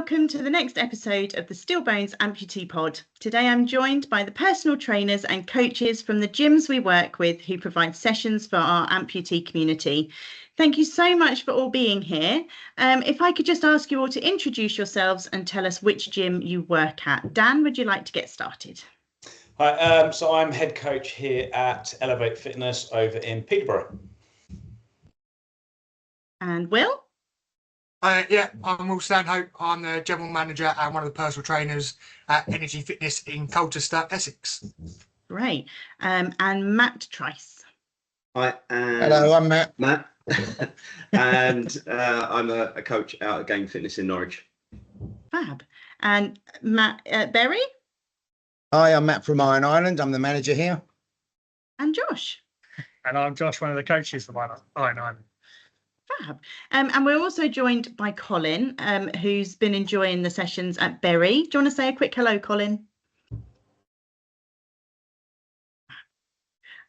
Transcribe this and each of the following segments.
welcome to the next episode of the Stillbones Amputee Pod. Today I'm joined by the personal trainers and coaches from the gyms we work with who provide sessions for our amputee community. Thank you so much for all being here. If I could just ask you all to introduce yourselves and tell us which gym you work at. Dan, would you like to get started? Hi, so I'm head coach here at Elevate Fitness over in Peterborough. And Will? I'm Will Stanhope. I'm the general manager and one of the personal trainers at Energy Fitness in Colchester, Essex. Great. And Matt Trice. Hi, hello, I'm Matt. And I'm a coach out at Game Fitness in Norwich. Fab. And Matt Berry. Hi, I'm Matt from Iron Island. I'm the manager here. And Josh. And I'm Josh, one of the coaches from Iron Island. Fab. And we're also joined by Colin, who's been enjoying the sessions at Bury. Do you want to say a quick hello, Colin?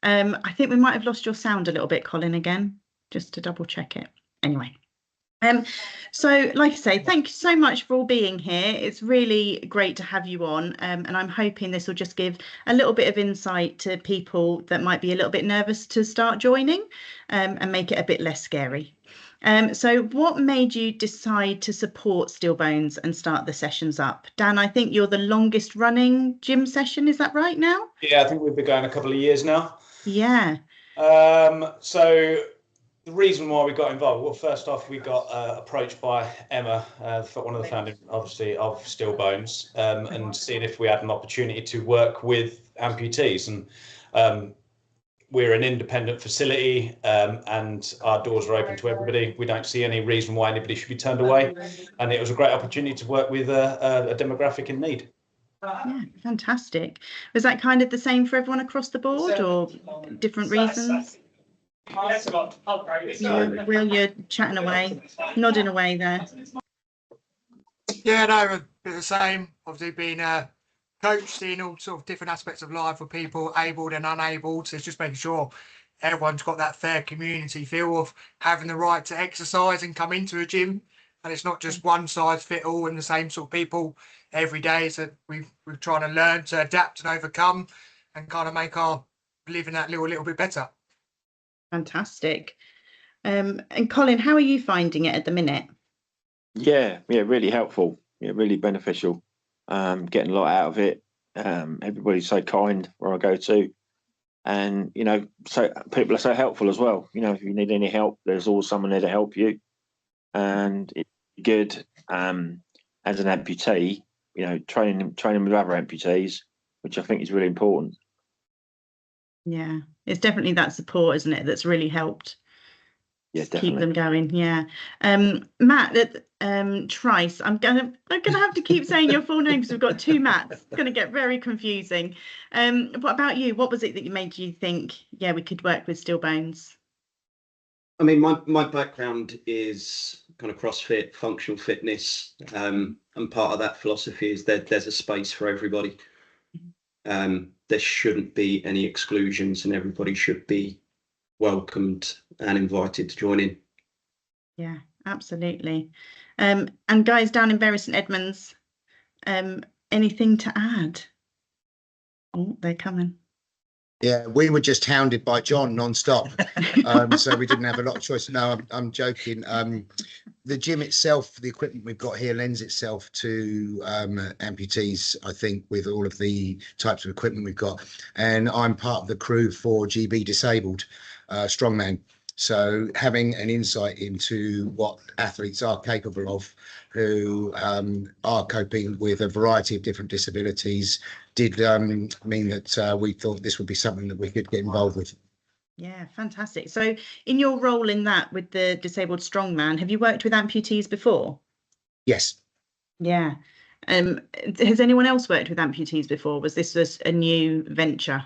I think we might have lost your sound a little bit, Colin, again, just to double check it. Anyway. So like I say, thank you so much for all being here. It's really great to have you on, and I'm hoping this will just give a little bit of insight to people that might be a little bit nervous to start joining, and make it a bit less scary. So what made you decide to support Stillbones and start the sessions up? Dan, I think you're the longest running gym session, is that right now? Yeah, I think we've been going a couple of years now. Yeah. So the reason why we got involved, well, first off, we got approached by Emma, one of the founders, obviously, of Stillbones, and seeing if we had an opportunity to work with amputees. And we're an independent facility, and our doors are open to everybody. We don't see any reason why anybody should be turned away. And it was a great opportunity to work with a demographic in need. Yeah, fantastic. Was that kind of the same for everyone across the board, or different reasons? Will, you're chatting away, nodding away there. Yeah, no, a bit the same. Obviously, being a coach, seeing all sort of different aspects of life for people, able and unable. So it's just making sure everyone's got that fair community feel of having the right to exercise and come into a gym. And it's not just one size fit all and the same sort of people every day. So we're trying to learn to adapt and overcome and kind of make our living that little bit better. Fantastic. And Colin, how are you finding it at the minute? Yeah, really helpful. Yeah, really beneficial. Getting a lot out of it. Everybody's so kind where I go to, and so people are so helpful as well. If you need any help, there's always someone there to help you, and it's good. As an amputee, training with other amputees, which I think is really important. Yeah, it's definitely that support, isn't it, that's really helped keep them going. Yeah. Matt Trice, I'm gonna have to keep saying your full name because we've got two Matts. It's gonna get very confusing. What about you? What was it that made you think, yeah, we could work with Stillbones? I mean, my background is kind of CrossFit, functional fitness, and part of that philosophy is that there's a space for everybody. There shouldn't be any exclusions, and everybody should be welcomed and invited to join in. Yeah, absolutely. And guys down in Bury St Edmunds, anything to add? Oh, they're coming. Yeah, we were just hounded by John non-stop, so we didn't have a lot of choice. No, I'm joking. The gym itself, the equipment we've got here lends itself to amputees, I think, with all of the types of equipment we've got. And I'm part of the crew for GB Disabled Strongman. So having an insight into what athletes are capable of who are coping with a variety of different disabilities did mean that we thought this would be something that we could get involved with. Yeah, fantastic. So in your role in that with the Disabled Strongman, have you worked with amputees before? Yes. Yeah. Has anyone else worked with amputees before? Was this just a new venture?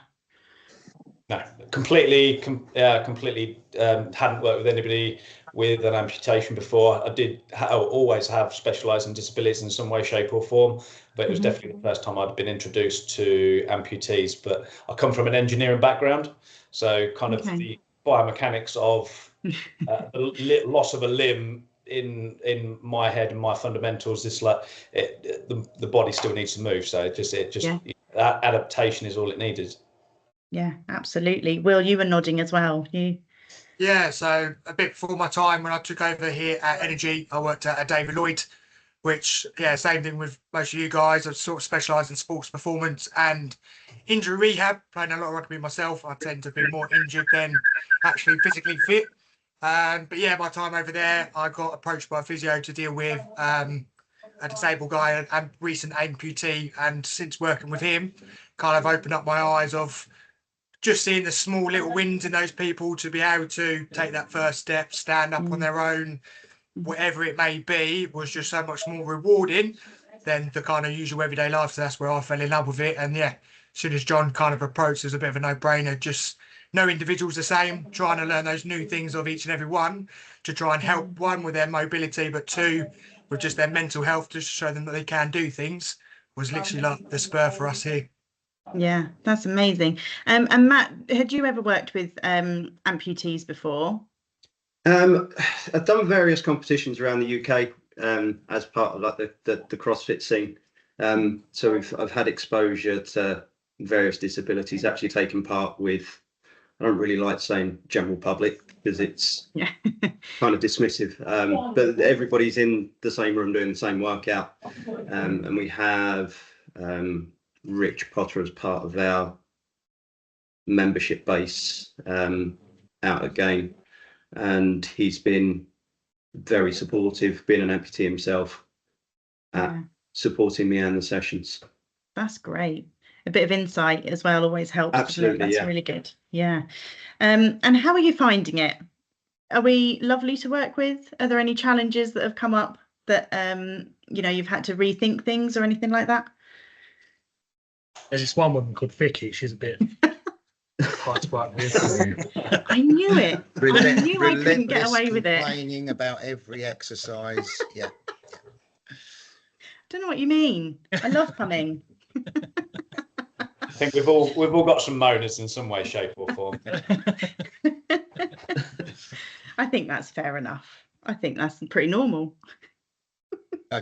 No, completely hadn't worked with anybody with an amputation before. I did always have specialising disabilities in some way, shape or form, but it was definitely the first time I'd been introduced to amputees. But I come from an engineering background, so kind of the biomechanics of the loss of a limb in my head and my fundamentals, it's like the body still needs to move. So that adaptation is all it needed. Yeah, absolutely. Will, you were nodding as well. Yeah, so a bit before my time when I took over here at Energy, I worked at David Lloyd, which, yeah, same thing with most of you guys. I sort of specialise in sports performance and injury rehab. Playing a lot of rugby myself, I tend to be more injured than actually physically fit. But yeah, my time over there, I got approached by a physio to deal with a disabled guy, a recent amputee, and since working with him, kind of opened up my eyes of just seeing the small little wins in those people to be able to take that first step, stand up on their own, whatever it may be, was just so much more rewarding than the kind of usual everyday life. So that's where I fell in love with it. And yeah, as soon as John kind of approached, it was a bit of a no-brainer. Just no individual's the same, trying to learn those new things of each and every one to try and help, one, with their mobility, but two, with just their mental health, just to show them that they can do things, was literally like the spur for us here. Yeah, that's amazing. And Matt, had you ever worked with amputees before? I've done various competitions around the UK as part of like the CrossFit scene. So I've had exposure to various disabilities, actually taken part with, I don't really like saying general public because it's kind of dismissive, but everybody's in the same room doing the same workout. And we have Rich Potter as part of our membership base out again, and he's been very supportive, being an amputee himself, supporting me and the sessions. That's great. A bit of insight as well always helps. Absolutely, that's really good. Yeah. And how are you finding it? Are we lovely to work with? Are there any challenges that have come up that you've had to rethink things or anything like that? There's this one woman called Vicki. She's a bit hard to work with. I knew it. I knew I couldn't get away with it. Complaining about every exercise. Yeah. Don't know what you mean. I love punning. I think we've all got some moaners in some way, shape, or form. I think that's fair enough. I think that's pretty normal.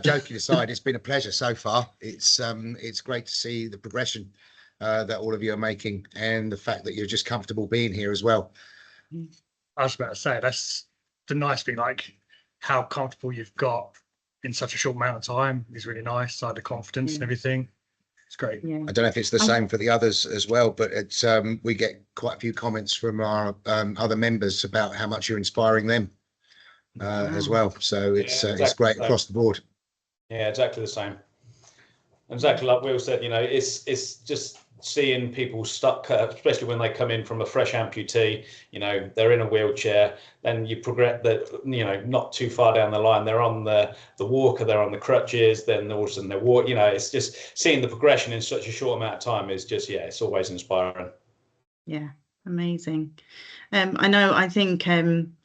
Joking aside, it's been a pleasure so far. It's great to see the progression that all of you are making, and the fact that you're just comfortable being here as well. I was about to say, that's the nice thing, like how comfortable you've got in such a short amount of time is really nice. Like the confidence and everything. It's great. Yeah. I don't know if it's the same for the others as well, but it's we get quite a few comments from our other members about how much you're inspiring them as well. So it's great across the board. Yeah, exactly the same. Exactly like Will said, it's just seeing people stuck, especially when they come in from a fresh amputee, they're in a wheelchair, then you progress not too far down the line, they're on the walker, they're on the crutches, then all of a sudden they walk, it's just seeing the progression in such a short amount of time is just, it's always inspiring. Yeah, amazing. I think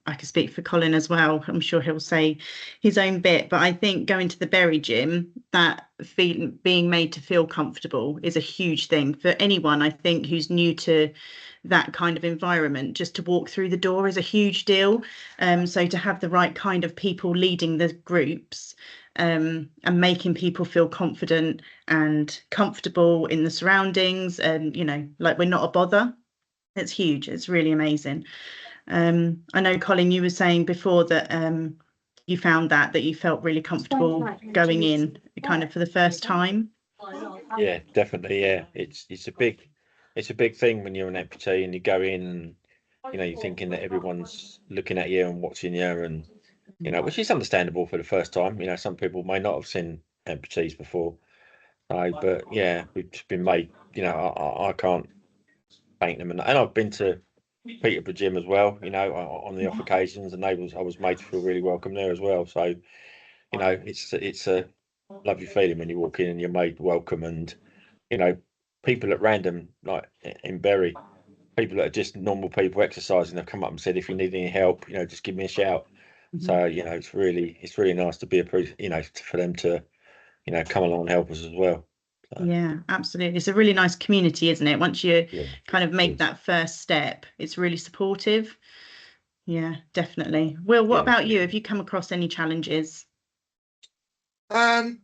I could speak for Colin as well. I'm sure he'll say his own bit, but I think going to the Berry gym, that being made to feel comfortable is a huge thing for anyone, I think, who's new to that kind of environment. Just to walk through the door is a huge deal. So to have the right kind of people leading the groups and making people feel confident and comfortable in the surroundings, and like we're not a bother. It's huge. It's really amazing. I know, Colin, you were saying before that you found that you felt really comfortable going in kind of for the first time. Yeah, definitely. Yeah, it's a big thing when you're an amputee and you go in and you're thinking that everyone's looking at you and watching you, and which is understandable for the first time. Some people may not have seen amputees before, but yeah, we've just been made. I can't thank them, and I've been to Peterborough Gym as well, on the off occasions, and I was made to feel really welcome there as well. So, it's a lovely feeling when you walk in and you're made welcome, and people at random, like in Bury, people that are just normal people exercising, have come up and said, if you need any help, just give me a shout. So it's really nice to be for them to come along and help us as well. Yeah, absolutely. It's a really nice community, isn't it? Once you kind of make that first step, it's really supportive. Yeah, definitely. Will, what Yeah. about you? Have you come across any challenges? No,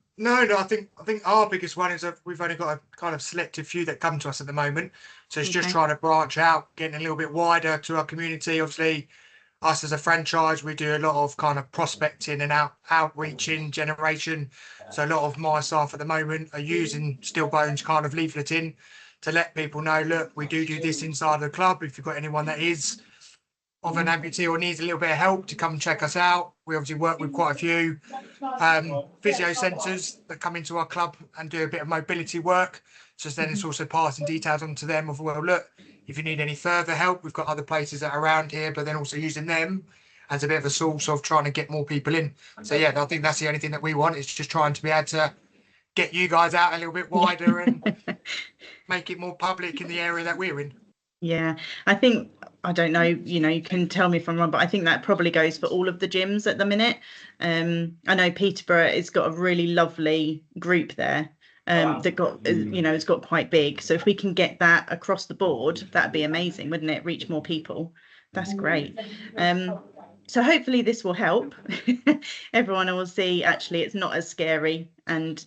I think our biggest one is that we've only got a kind of selective few that come to us at the moment. So it's just Okay. trying to branch out, getting a little bit wider to our community. Obviously, us as a franchise, we do a lot of kind of prospecting and outreaching generation. So a lot of my staff at the moment are using Stillbones kind of leafleting to let people know, look, we do this inside the club. If you've got anyone that is of an amputee or needs a little bit of help, to come check us out. We obviously work with quite a few physio centres that come into our club and do a bit of mobility work. So then it's also passing details on to them of, well, look, if you need any further help, we've got other places that are around here, but then also using them as a bit of a source of trying to get more people in. So yeah, I think that's the only thing that we want, is just trying to be able to get you guys out a little bit wider and make it more public in the area that we're in. Yeah, I think, I don't know, you can tell me if I'm wrong, but I think that probably goes for all of the gyms at the minute. I know Peterborough has got a really lovely group there that got, it's got quite big. So if we can get that across the board, that'd be amazing, wouldn't it? Reach more people. That's great. So hopefully this will help. Everyone will see actually it's not as scary, and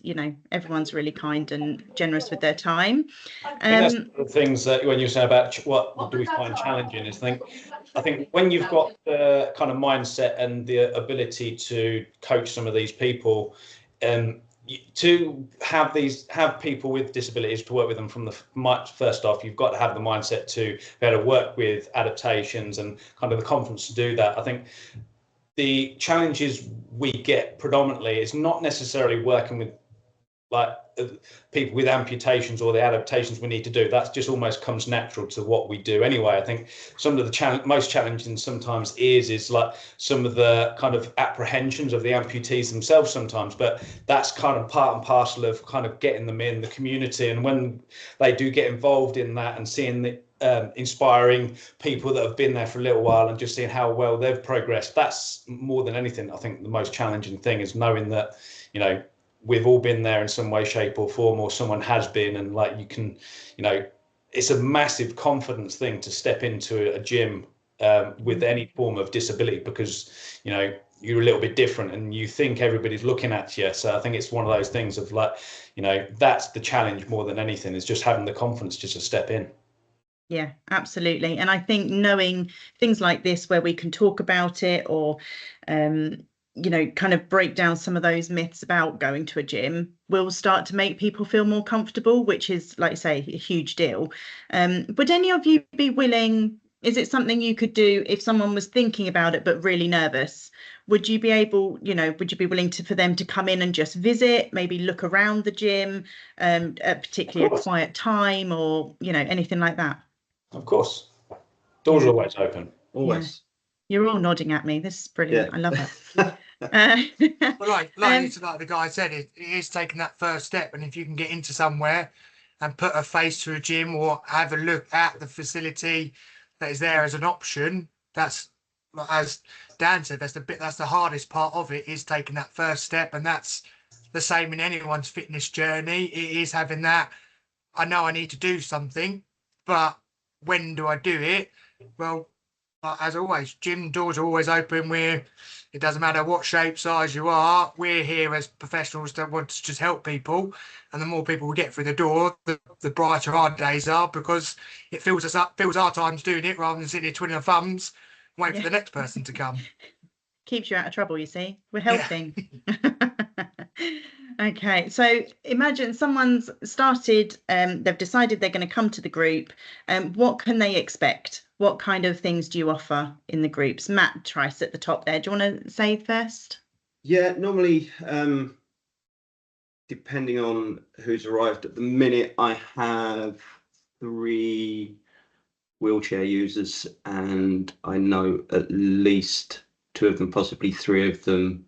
everyone's really kind and generous with their time. I think that's one of the things that when you say about what do we find challenging is I think when you've got the kind of mindset and the ability to coach some of these people, to have people with disabilities, to work with them from the first off, you've got to have the mindset to be able to work with adaptations and kind of the confidence to do that. I think the challenges we get predominantly is not necessarily working with people with amputations or the adaptations we need to do. That just almost comes natural to what we do anyway. I think some of the most challenging sometimes is like some of the kind of apprehensions of the amputees themselves sometimes, but that's kind of part and parcel of kind of getting them in the community. And when they do get involved in that and seeing the inspiring people that have been there for a little while and just seeing how well they've progressed, that's more than anything, I think the most challenging thing is knowing that, we've all been there in some way, shape or form, or someone has been, and like you can, it's a massive confidence thing to step into a gym with any form of disability, because you're a little bit different and you think everybody's looking at you. So I think it's one of those things of like, that's the challenge more than anything, is just having the confidence just to step in. Yeah, absolutely. And I think knowing things like this where we can talk about it, or kind of break down some of those myths about going to a gym, will start to make people feel more comfortable, which is, like I say, a huge deal. Would any of you be willing, is it something you could do if someone was thinking about it but really nervous? Would you be able, would you be willing for them to come in and just visit, maybe look around the gym, at particularly a quiet time, or anything like that? Of course, doors are always open. Always. Yeah. You're all nodding at me. This is brilliant. Yeah. I love it. But like the guy said, it is taking that first step. And if you can get into somewhere and put a face to a gym or have a look at the facility that is there as an option, that's, as Dan said, that's the hardest part of it, is taking that first step. And that's the same in anyone's fitness journey. It is having that, I know I need to do something, but when do I do it? Well, as always, gym doors are always open. It doesn't matter what shape, size you are. We're here as professionals that want to just help people. And the more people we get through the door, the brighter our days are, because it fills our times doing it, rather than sitting here twiddling our thumbs, waiting for the next person to come. Keeps you out of trouble, you see. We're helping. Yeah. Okay, so imagine someone's started, they've decided they're going to come to the group. What can they expect? What kind of things do you offer in the groups? Matt Trice at the top there. Do you want to say first? Yeah, normally, depending on who's arrived at the minute, I have 3 wheelchair users, and I know at least 2 of them, possibly 3 of them,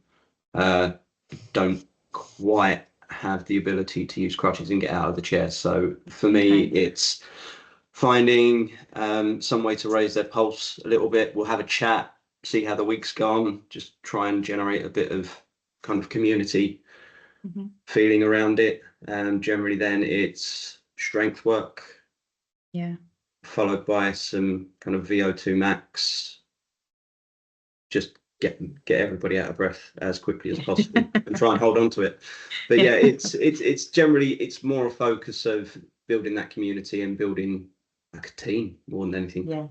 don't quite have the ability to use crutches and get out of the chair. So for me, it's finding some way to raise their pulse a little bit. We'll have a chat, see how the week's gone, just try and generate a bit of kind of community feeling around it. Generally then it's strength work, followed by some kind of VO2 max, just get everybody out of breath as quickly as possible and try and hold on to it. But yeah, it's generally, it's more a focus of building that community and building like a team more than anything.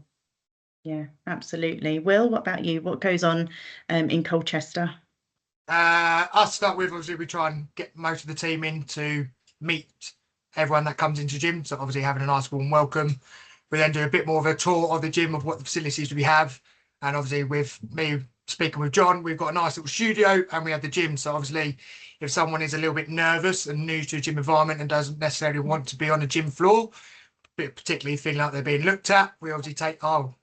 Yeah, absolutely. Will, what about you? What goes on in Colchester? I'll start with, obviously, we try and get most of the team in to meet everyone that comes into gym. So obviously having a nice warm welcome. We then do a bit more of a tour of the gym, of what the facilities we have. And obviously with me speaking with John, we've got a nice little studio and we have the gym. So obviously if someone is a little bit nervous and new to a gym environment and doesn't necessarily want to be on the gym floor, but particularly feeling like they're being looked at, we obviously take them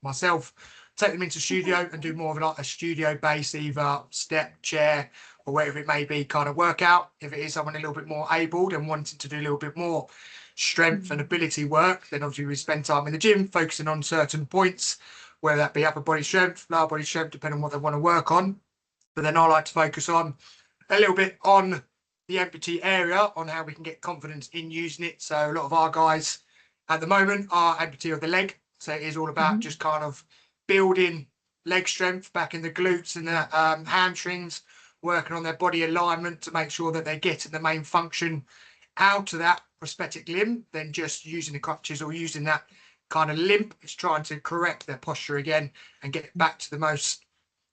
into studio and do more of like a studio base, either step, chair, or whatever it may be, kind of workout. If it is someone a little bit more able and wanting to do a little bit more strength and ability work, then obviously we spend time in the gym focusing on certain points, whether that be upper body strength, lower body strength, depending on what they want to work on. But then I like to focus on a little bit on the amputee area, on how we can get confidence in using it. So a lot of our guys at the moment are amputee of the leg. So it is all about just kind of building leg strength back in the glutes and the hamstrings, working on their body alignment to make sure that they're getting the main function out of that prosthetic limb, than just using the crutches or using that kind of limp. It's trying to correct their posture again and get back to the most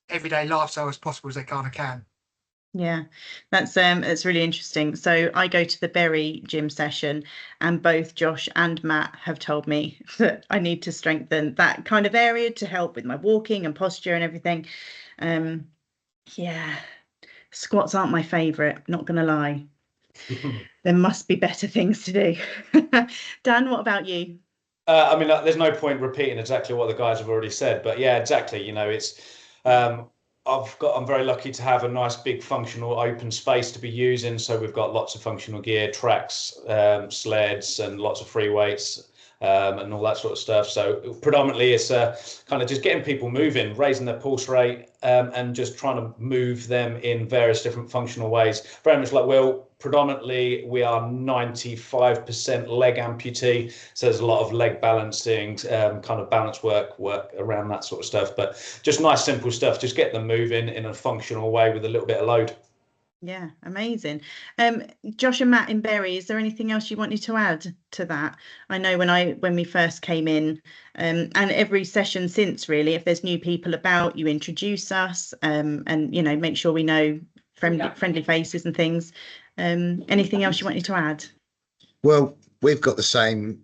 everyday lifestyle as possible as they kind of can. Yeah, that's it's really interesting. So I go to the Berry gym session, and both Josh and Matt have told me that I need to strengthen that kind of area to help with my walking and posture and everything. Yeah, squats aren't my favourite, not gonna lie. There must be better things to do. Dan, what about you? I mean, there's no point repeating exactly what the guys have already said, but yeah, exactly. You know, it's I'm very lucky to have a nice big functional open space to be using. So we've got lots of functional gear, tracks, sleds, and lots of free weights. And all that sort of stuff. So predominantly it's kind of just getting people moving, raising their pulse rate, and just trying to move them in various different functional ways. Very much like Will, predominantly we are 95% leg amputee. So there's a lot of leg balancing, kind of balance work around that sort of stuff. But just nice, simple stuff. Just get them moving in a functional way with a little bit of load. Yeah, amazing. Josh and Matt in Berry, is there anything else you wanted to add to that? I know when we first came in, and every session since, really, if there's new people about, you introduce us, and you know, make sure we know friendly faces and things. Anything else you wanted to add? Well, we've got the same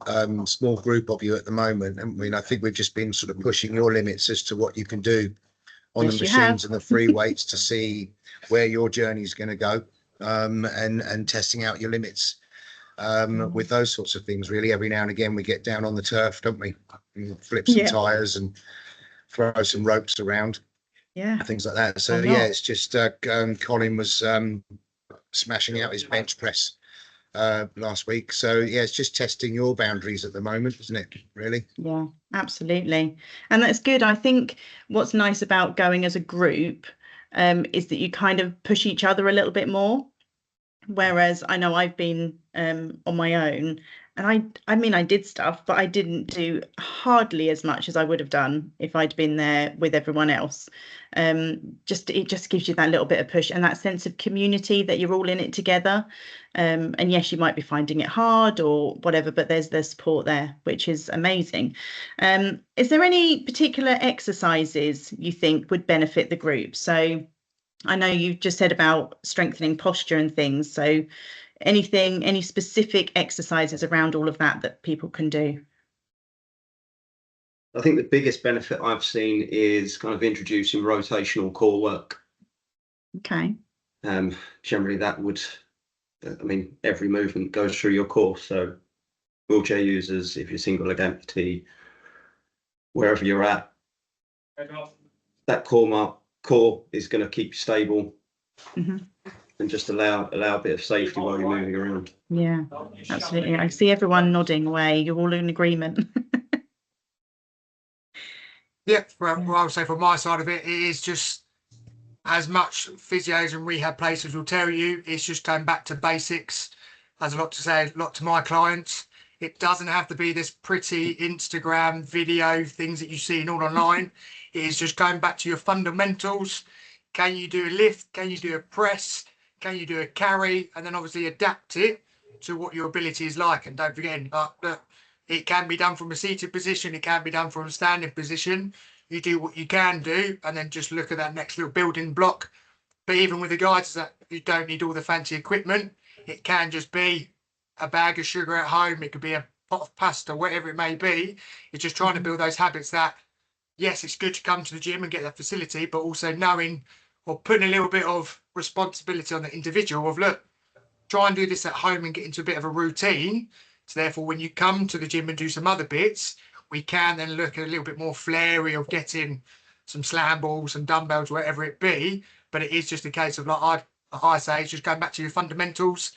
small group of you at the moment, and I think we've just been sort of pushing your limits as to what you can do on the machines and the free weights to see where your journey is going to go, and testing out your limits with those sorts of things. Really, every now and again we get down on the turf, don't we? Flip some tires and throw some ropes around, things like that. So yeah, it's just Colin was smashing out his bench press last week. So yeah, it's just testing your boundaries at the moment, isn't it? Really? Yeah, absolutely. And that's good. I think what's nice about going as a group is that you kind of push each other a little bit more. Whereas I know I've been on my own, and I mean, I did stuff, but I didn't do hardly as much as I would have done if I'd been there with everyone else. It just gives you that little bit of push and that sense of community that you're all in it together. And yes, you might be finding it hard or whatever, but there's the support there, which is amazing. Is there any particular exercises you think would benefit the group? So I know you just said about strengthening posture and things. So any specific exercises around all of that people can do? I think the biggest benefit I've seen is kind of introducing rotational core work. Okay. Generally that would, I mean, every movement goes through your core. So wheelchair users, if you're single leg amputee, wherever you're at, that core is going to keep you stable, and just allow a bit of safety while you're moving around. Yeah, absolutely. I see everyone nodding away. You're all in agreement. Yeah, well, I would say from my side of it, it is just as much physios and rehab places will tell you, it's just going back to basics. Has a lot to say, a lot to my clients. It doesn't have to be this pretty Instagram video things that you see all online. It is just going back to your fundamentals. Can you do a lift? Can you do a press? Can you do a carry? And then obviously adapt it to what your ability is like. And don't forget, it can be done from a seated position. It can be done from a standing position. You do what you can do, and then just look at that next little building block. But even with the guys that you don't need all the fancy equipment, it can just be a bag of sugar at home. It could be a pot of pasta, whatever it may be. It's just trying to build those habits that, yes, it's good to come to the gym and get that facility, but also knowing or putting a little bit of responsibility on the individual of, look, try and do this at home and get into a bit of a routine. So therefore, when you come to the gym and do some other bits, we can then look at a little bit more flary of getting some slam balls, some dumbbells, whatever it be. But it is just a case of, like I say, it's just going back to your fundamentals.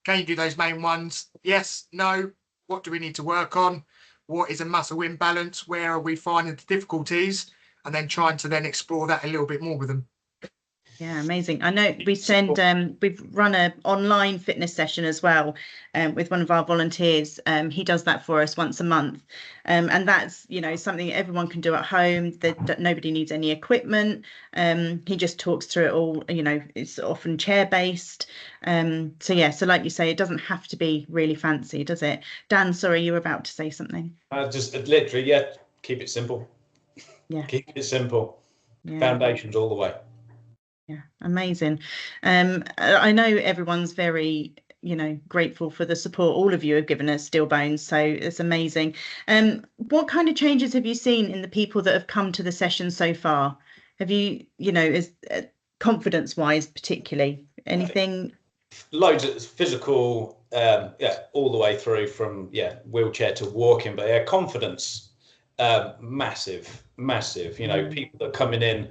Can you do those main ones? Yes, no. What do we need to work on? What is a muscle imbalance? Where are we finding the difficulties? And then trying to then explore that a little bit more with them. Yeah, amazing. I know we've run an online fitness session as well with one of our volunteers. He does that for us once a month. And that's, something everyone can do at home, that nobody needs any equipment. He just talks through it all, it's often chair based. So like you say, it doesn't have to be really fancy, does it? Dan, sorry, you were about to say something. Just literally, keep it simple. Yeah. Keep it simple. Yeah. Foundations all the way. Yeah, amazing. I know everyone's very, grateful for the support all of you have given us, Steel Bones. So it's amazing. What kind of changes have you seen in the people that have come to the session so far? Have you, is confidence-wise particularly anything? Loads of physical, all the way through from wheelchair to walking, but confidence, massive. People that are coming in,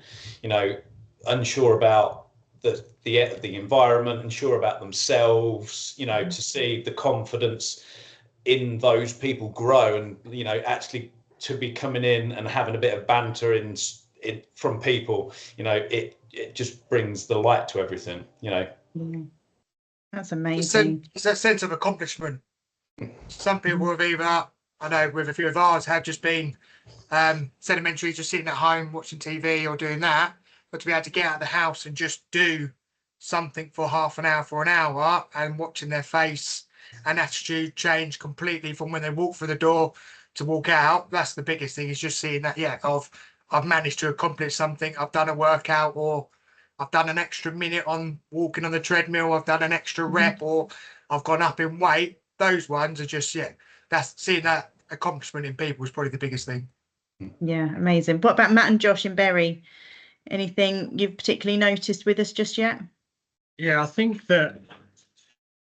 unsure about the environment, unsure about themselves, to see the confidence in those people grow, and actually to be coming in and having a bit of banter in from people, it just brings the light to everything. That's amazing. It's that sense of accomplishment. Some people have either, I know with a few of ours, have just been sedimentary, just sitting at home watching TV or doing that. But to be able to get out of the house and just do something for half an hour, for an hour, and watching their face and attitude change completely from when they walk through the door to walk out, that's the biggest thing, is just seeing that, I've managed to accomplish something. I've done a workout, or I've done an extra minute on walking on the treadmill, I've done an extra rep, or I've gone up in weight. Those ones are just, that's seeing that accomplishment in people is probably the biggest thing. Yeah, amazing. What about Matt and Josh in Bury? Anything you've particularly noticed with us just yet? Yeah, I think that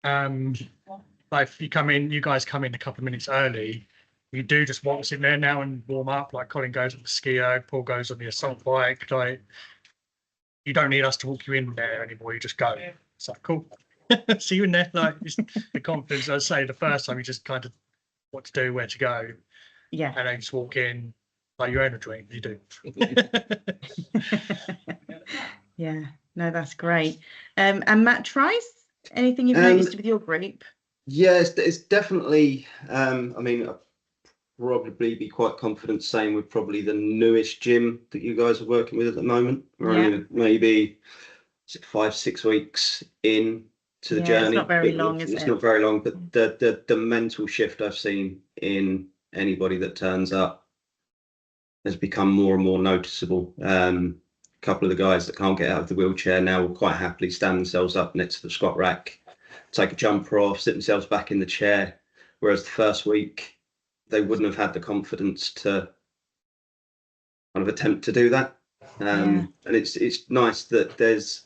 like if you guys come in a couple of minutes early, you do just want to sit there now and warm up. Like Colin goes on the ski-erg, Paul goes on the assault bike. Like, you don't need us to walk you in there anymore. You just go. It's like, cool. See you in there. Like, the confidence. I say the first time you just kind of what to do, where to go. Yeah. And then just walk in. Like you own a dream, you do. Yeah, no, that's great. And Matt Trice, anything you've noticed with your group? Yeah, it's definitely. I'd probably be quite confident saying we're probably the newest gym that you guys are working with at the moment. We're only maybe 5-6 weeks in to the journey. It's not very long, is it? It's not very long, but the mental shift I've seen in anybody that turns up has become more and more noticeable. A couple of the guys that can't get out of the wheelchair now will quite happily stand themselves up next to the squat rack, take a jumper off, sit themselves back in the chair. Whereas the first week, they wouldn't have had the confidence to kind of attempt to do that. And it's nice that there's,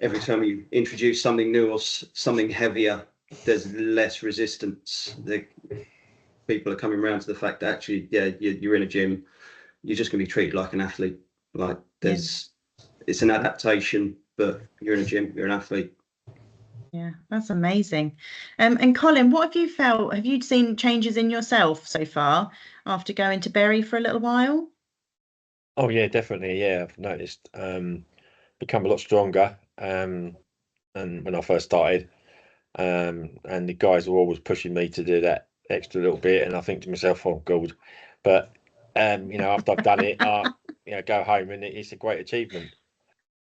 every time you introduce something new or something heavier, there's less resistance. People are coming around to the fact that actually, you're in a gym, you're just going to be treated like an athlete. Like it's an adaptation, but you're in a gym, you're an athlete. Yeah, that's amazing. And Colin, what have you felt? Have you seen changes in yourself so far after going to Bury for a little while? Oh yeah, definitely. Yeah, I've noticed become a lot stronger. And when I first started, and the guys were always pushing me to do that extra little bit, and I think to myself, oh God. But after I've done it, I go home, and it's a great achievement.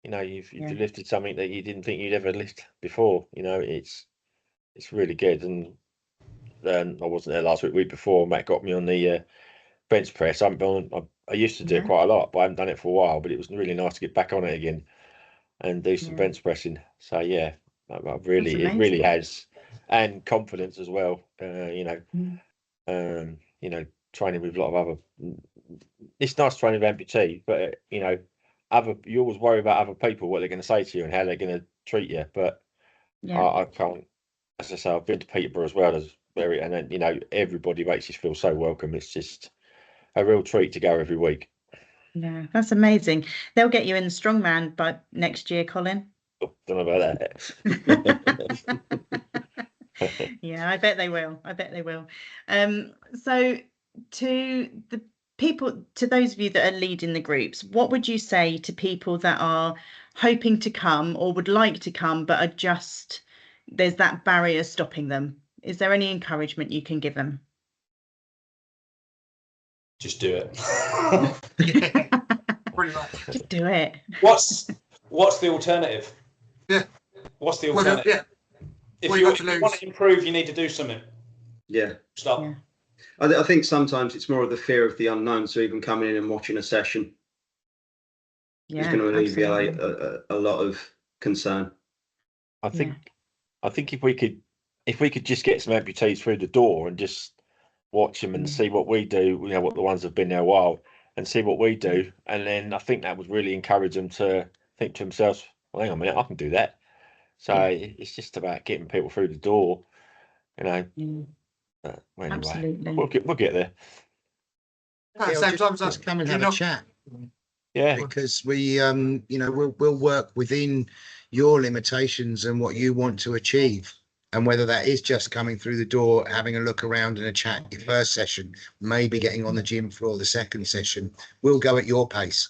You've lifted something that you didn't think you'd ever lift before. It's really good. And I wasn't there last week before. Matt got me on the bench press. I used to do it quite a lot, but I haven't done it for a while. But it was really nice to get back on it again and do some bench pressing. So yeah, it really has, and confidence as well. Training with a lot of other. It's nice training with amputee, but you always worry about other people, what they're going to say to you and how they're going to treat you. But I can't. As I say, I've been to Peterborough as well and then everybody makes you feel so welcome. It's just a real treat to go every week. Yeah, that's amazing. They'll get you in strongman by next year, Colin. Oh, don't know about that. Yeah, I bet they will. So to the people, to those of you that are leading the groups, what would you say to people that are hoping to come or would like to come, but are just, there's that barrier stopping them? Is there any encouragement you can give them? Just do it. Pretty much. Just do it. What's the alternative? Yeah. What's the alternative? If you want to improve, you need to do something. Yeah. Stop. Yeah. I think sometimes it's more of the fear of the unknown. So even coming in and watching a session is going to alleviate a lot of concern. I think if we could just get some amputees through the door and just watch them and see what we do, what the ones that have been there a while, and see what we do, and then I think that would really encourage them to think to themselves, well, hang on a minute, I can do that. So it's just about getting people through the door, Anyway, Absolutely. we'll get there. Just come and have a chat. Yeah, because we we'll work within your limitations and what you want to achieve, and whether that is just coming through the door, having a look around and a chat your first session, maybe getting on the gym floor the second session, we'll go at your pace,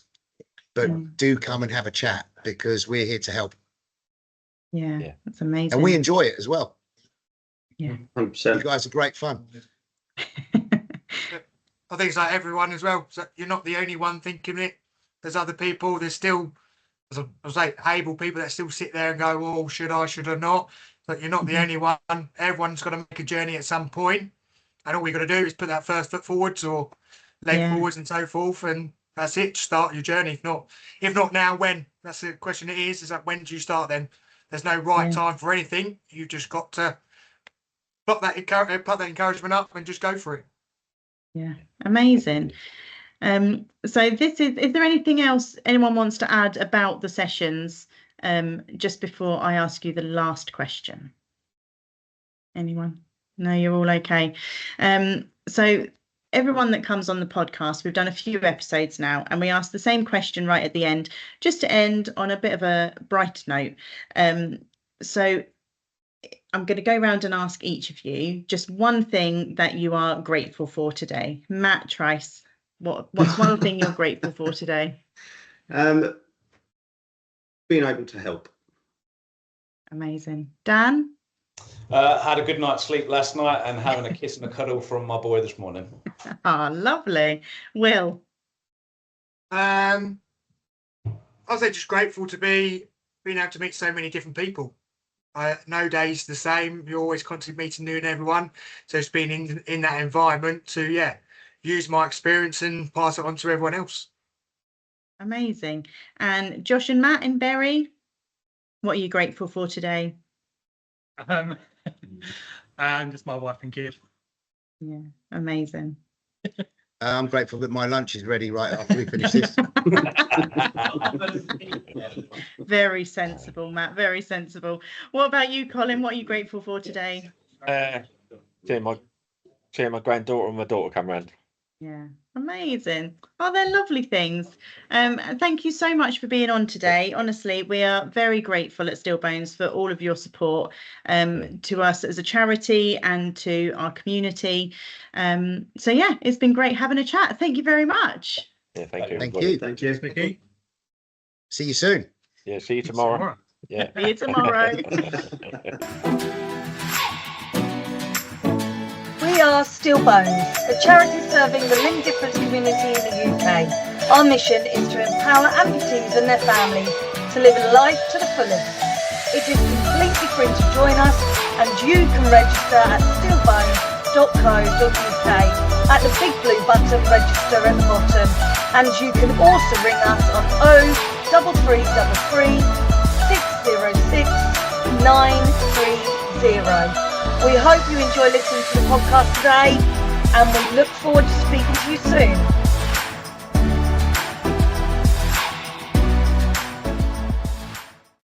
but do come and have a chat, because we're here to help. Yeah, that's amazing. And we enjoy it as well. Yeah, 100%. You guys are great fun. I think it's like everyone as well. So you're not the only one thinking it. There's other people. There's still, as I was like, able people that still sit there and go, "Oh, should I not?" But you're not the only one. Everyone's got to make a journey at some point, and all we got to do is put that first foot forwards or leg forwards and so forth, and that's it. Start your journey. If not now, when? That's the question. It is that when do you start? Then there's no right time for anything. You just got to put that encouragement up and just go for it. Yeah, amazing. So is there anything else anyone wants to add about the sessions just before I ask you the last question? Anyone? No, you're all okay. So everyone that comes on the podcast, we've done a few episodes now, and we ask the same question right at the end, just to end on a bit of a bright note. So I'm going to go around and ask each of you just one thing that you are grateful for today. Matt Trice, what's one thing you're grateful for today? Being able to help. Amazing. Dan? Had a good night's sleep last night and having a kiss and a cuddle from my boy this morning. Ah, lovely. Will? I was just grateful to being able to meet so many different people. No day's the same. You're always constantly meeting new and everyone. So it's been in that environment to use my experience and pass it on to everyone else. Amazing. And Josh and Matt in Bury, what are you grateful for today? Just my wife and kid. Yeah, amazing. I'm grateful that my lunch is ready right after we finish this. Very sensible, Matt. Very sensible. What about you, Colin? What are you grateful for today? Seeing my granddaughter and my daughter come round. Yeah, amazing. Oh, they're lovely things. Thank you so much for being on today. Honestly, we are very grateful at Steelbones for all of your support to us as a charity and to our community. So yeah, it's been great having a chat. Thank you very much. Yeah, thank you. Thank you. Thank you. Vicky. See you soon. Yeah, see you tomorrow. Yeah. See you tomorrow. We are Steel Bones, a charity serving the limb difference community in the UK. Our mission is to empower amputees and their families to live life to the fullest. It is completely free to join us, and you can register at steelbones.co.uk at the big blue button register at the bottom, and you can also ring us on 03333 606 930. We hope you enjoy listening to the podcast today, and we look forward to speaking to you soon.